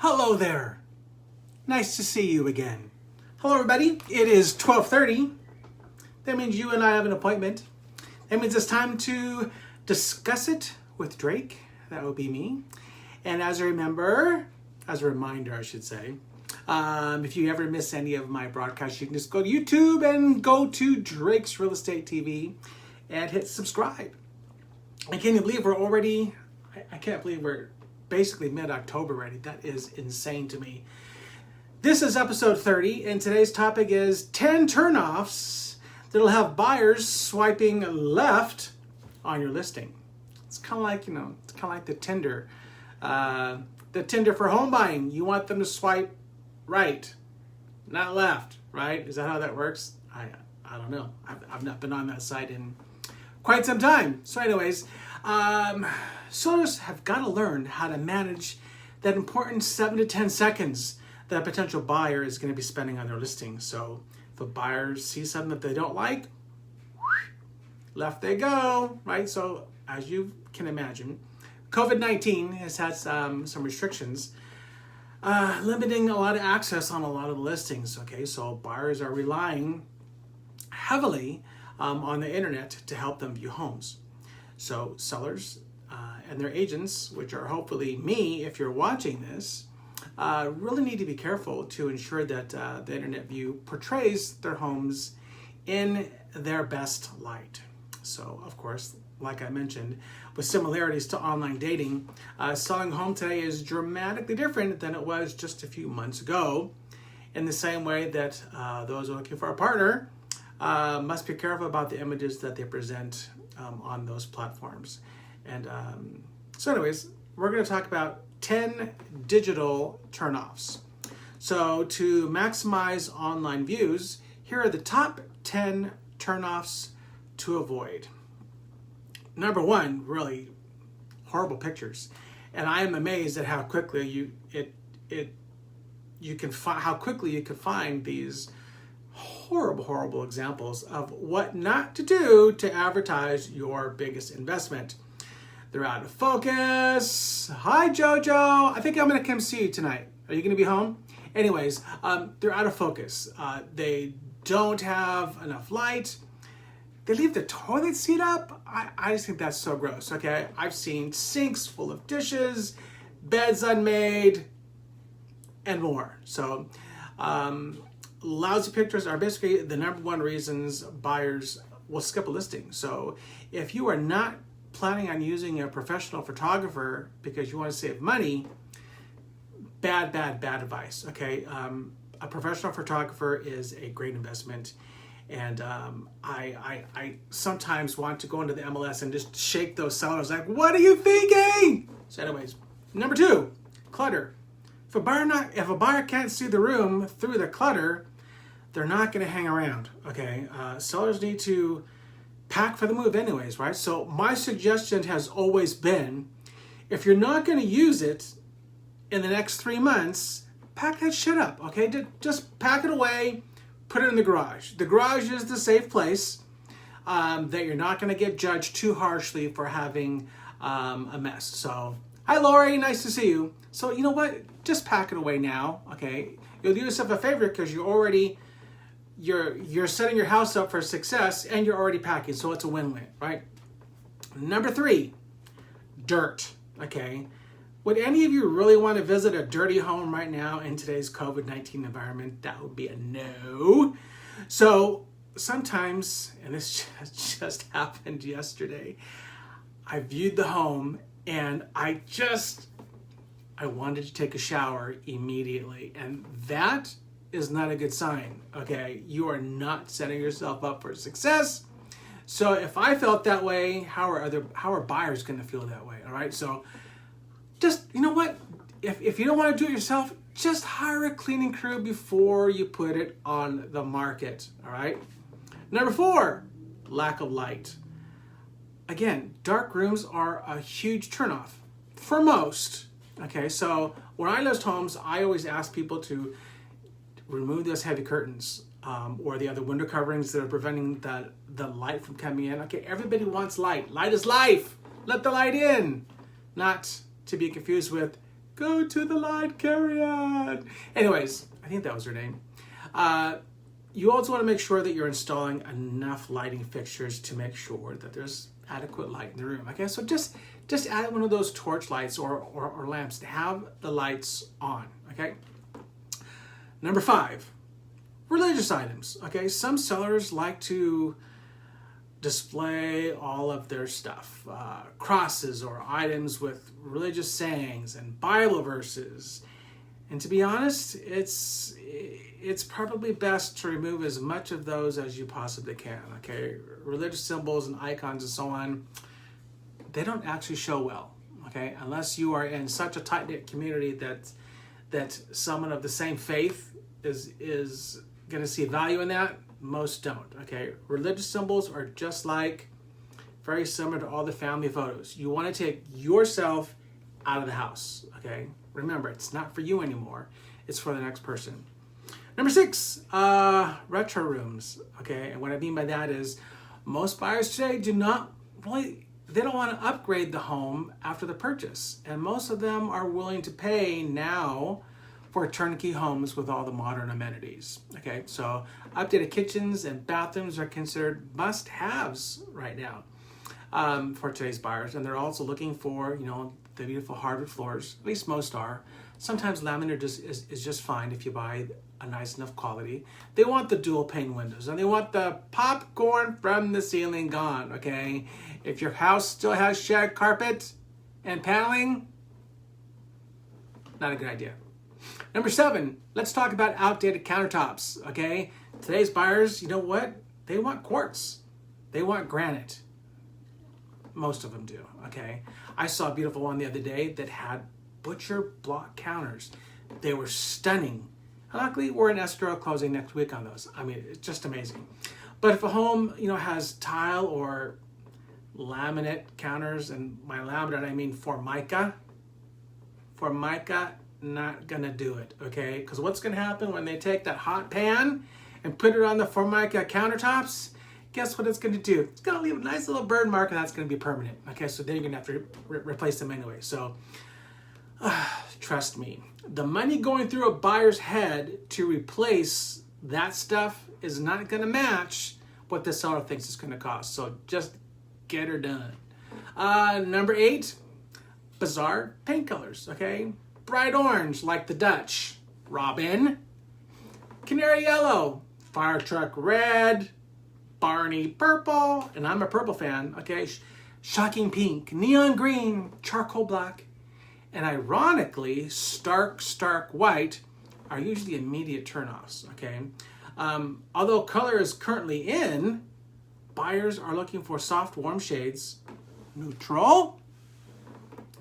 Hello there. Nice to see you again. Hello everybody. It is 12:30. That means you and I have an appointment. That means it's time to discuss it with Drake. That would be me. And as a reminder, I should say, if you ever miss any of my broadcasts, you can just go to YouTube and go to Drake's Real Estate TV and hit subscribe. I can't believe I can't believe we're basically mid-October already. That is insane to me. This is episode 30, and today's topic is 10 turnoffs that'll have buyers swiping left on your listing. It's kind of like the Tinder. The Tinder for home buying. You want them to swipe right, not left, right? Is that how that works? I don't know. I've not been on that site in quite some time. So anyways, sellers have got to learn how to manage that important 7 to 10 seconds that a potential buyer is going to be spending on their listing. So if a buyer sees something that they don't like, left they go, right? So as you can imagine, COVID-19 has had some restrictions, limiting a lot of access on a lot of the listings, okay? So buyers are relying heavily on the internet to help them view homes. So sellers and their agents, which are hopefully me if you're watching this, really need to be careful to ensure that the internet view portrays their homes in their best light. So of course, like I mentioned, with similarities to online dating, selling a home today is dramatically different than it was just a few months ago. In the same way that those looking for a partner must be careful about the images that they present on those platforms. And so anyways, we're going to talk about 10 digital turnoffs. So to maximize online views, here are the top 10 turnoffs to avoid. Number one, really horrible pictures. And I am amazed at how quickly you can find these horrible examples of what not to do to advertise your biggest investment. They're out of focus. Hi, Jojo. I think I'm going to come see you tonight. Are you going to be home? Anyways, they're out of focus. They don't have enough light. They leave the toilet seat up. I just think that's so gross, okay? I've seen sinks full of dishes, beds unmade, and more. So, lousy pictures are basically the number one reasons buyers will skip a listing. So if you are not planning on using a professional photographer because you want to save money, bad advice, okay? A professional photographer is a great investment. And I sometimes want to go into the MLS and just shake those sellers like, what are you thinking? So anyways, number two, clutter. If a buyer can't see the room through the clutter, they're not going to hang around, okay? Sellers need to pack for the move anyways, right? So my suggestion has always been, if you're not going to use it in the next 3 months, pack that shit up, okay? Just pack it away, put it in the garage. The garage is the safe place that you're not going to get judged too harshly for having a mess. So, hi Lori, nice to see you. So you know what? Just pack it away now, okay? You'll do yourself a favor because you're setting your house up for success and you're already packing, so it's a win-win, right? Number three, dirt, okay? Would any of you really want to visit a dirty home right now in today's COVID-19 environment? That would be a no. So sometimes, and this just happened yesterday, I viewed the home and I wanted to take a shower immediately. And that is not a good sign, okay? You are not setting yourself up for success. So if I felt that way, how are buyers going to feel that way, all right? So just, you know what? If you don't want to do it yourself, just hire a cleaning crew before you put it on the market, all right? Number four, lack of light. Again, dark rooms are a huge turnoff for most, okay? So when I list homes, I always ask people to remove those heavy curtains or the other window coverings that are preventing the light from coming in. Okay, everybody wants light. Light is life. Let the light in. Not to be confused with Go to the light, Carrie-Ann. Anyways, I think that was her name. You also want to make sure that you're installing enough lighting fixtures to make sure that there's adequate light in the room. Okay, so just add one of those torch lights or lamps to have the lights on. Okay. Number 5, religious items. Okay, some sellers like to display all of their stuff, crosses or items with religious sayings and Bible verses. And to be honest, it's probably best to remove as much of those as you possibly can. Okay, religious symbols and icons and so on, they don't actually show well. Okay, unless you are in such a tight-knit community that someone of the same faith is going to see value in that. Most don't. Okay, religious symbols are just like very similar to all the family photos. You want to take yourself out of the house. Okay, remember, it's not for you anymore, it's for the next person. Number 6, retro rooms. Okay, and what I mean by that is most buyers today they don't want to upgrade the home after the purchase, and most of them are willing to pay now for turnkey homes with all the modern amenities. Okay, so updated kitchens and bathrooms are considered must-haves right now for today's buyers, and they're also looking for the beautiful hardwood floors. At least most are. Sometimes laminate is just fine if you buy a nice enough quality. They want the dual pane windows, and they want the popcorn from the ceiling gone. Okay, if your house still has shag carpet and paneling, not a good idea. Number 7, let's talk about outdated countertops. Okay, today's buyers, you know what? They want quartz. They want granite. Most of them do. Okay, I saw a beautiful one the other day that had butcher block counters. They were stunning. Luckily, we're in escrow closing next week on those. I mean, it's just amazing. But if a home, has tile or laminate counters, and by laminate I mean Formica, not gonna do it. Okay, because what's gonna happen when they take that hot pan and put it on the Formica countertops? Guess what it's going to do? It's going to leave a nice little burn mark, and that's going to be permanent. Okay, so then you're going to have to replace them anyway. So, trust me, the money going through a buyer's head to replace that stuff is not going to match what the seller thinks it's going to cost. So just get her done. Number 8, bizarre paint colors. Okay, bright orange like the Dutch, Robin. Canary yellow, fire truck red, Barney purple, and I'm a purple fan, okay? Shocking pink, neon green, charcoal black, and ironically, stark white are usually immediate turnoffs, okay? Although color is currently in, buyers are looking for soft, warm shades, neutral,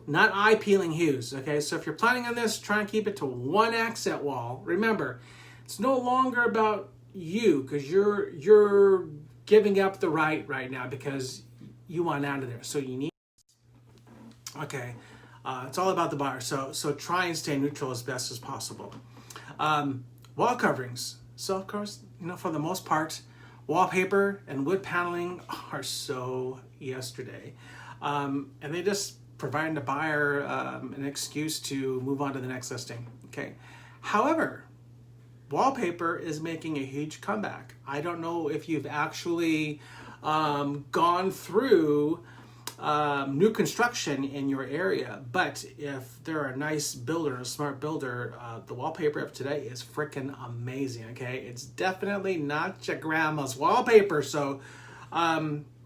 not eye-peeling hues, okay? So if you're planning on this, try and keep it to one accent wall. Remember, it's no longer about you, because you're giving up the right now because you want out of there. So you need, okay, it's all about the buyer. So try and stay neutral as best as possible. Wall coverings. So of course, for the most part, wallpaper and wood paneling are so yesterday, and they just provide the buyer an excuse to move on to the next listing. Okay, however, wallpaper is making a huge comeback. I don't know if you've actually gone through new construction in your area, but if they're a nice builder, a smart builder, the wallpaper of today is freaking amazing. Okay, it's definitely not your grandma's wallpaper. So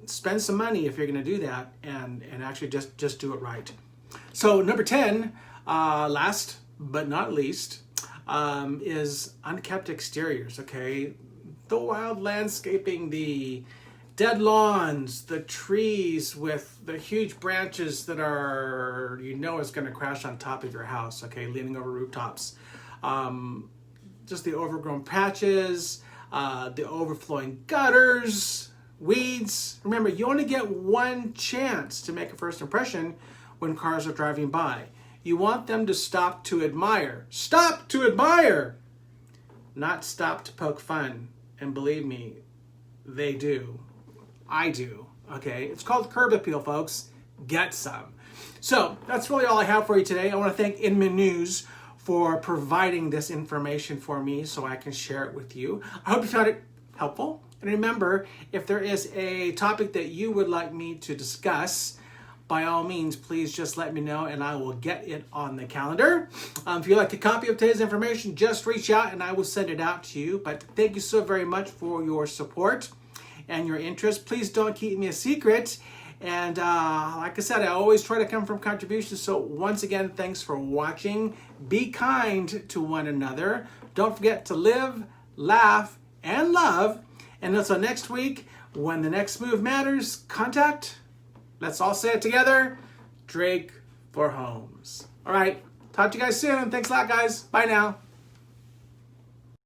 spend some money if you're going to do that, and actually just do it right. So number 10, last but not least, is unkept exteriors. Okay, the wild landscaping, the dead lawns, the trees with the huge branches that are is going to crash on top of your house. Okay, leaning over rooftops, just the overgrown patches, the overflowing gutters, weeds. Remember, you only get one chance to make a first impression when cars are driving by. You want them to stop to admire. Stop to admire! Not stop to poke fun. And believe me, they do. I do. Okay? It's called curb appeal, folks. Get some. So that's really all I have for you today. I want to thank Inman News for providing this information for me so I can share it with you. I hope you found it helpful. And remember, if there is a topic that you would like me to discuss, by all means, please just let me know and I will get it on the calendar. If you'd like a copy of today's information, just reach out and I will send it out to you. But thank you so very much for your support and your interest. Please don't keep me a secret. And like I said, I always try to come from contributions. So once again, thanks for watching. Be kind to one another. Don't forget to live, laugh, and love. And until next week, when the next move matters, contact. Let's all say it together. Drake for Homes. All right. Talk to you guys soon. Thanks a lot, guys. Bye now.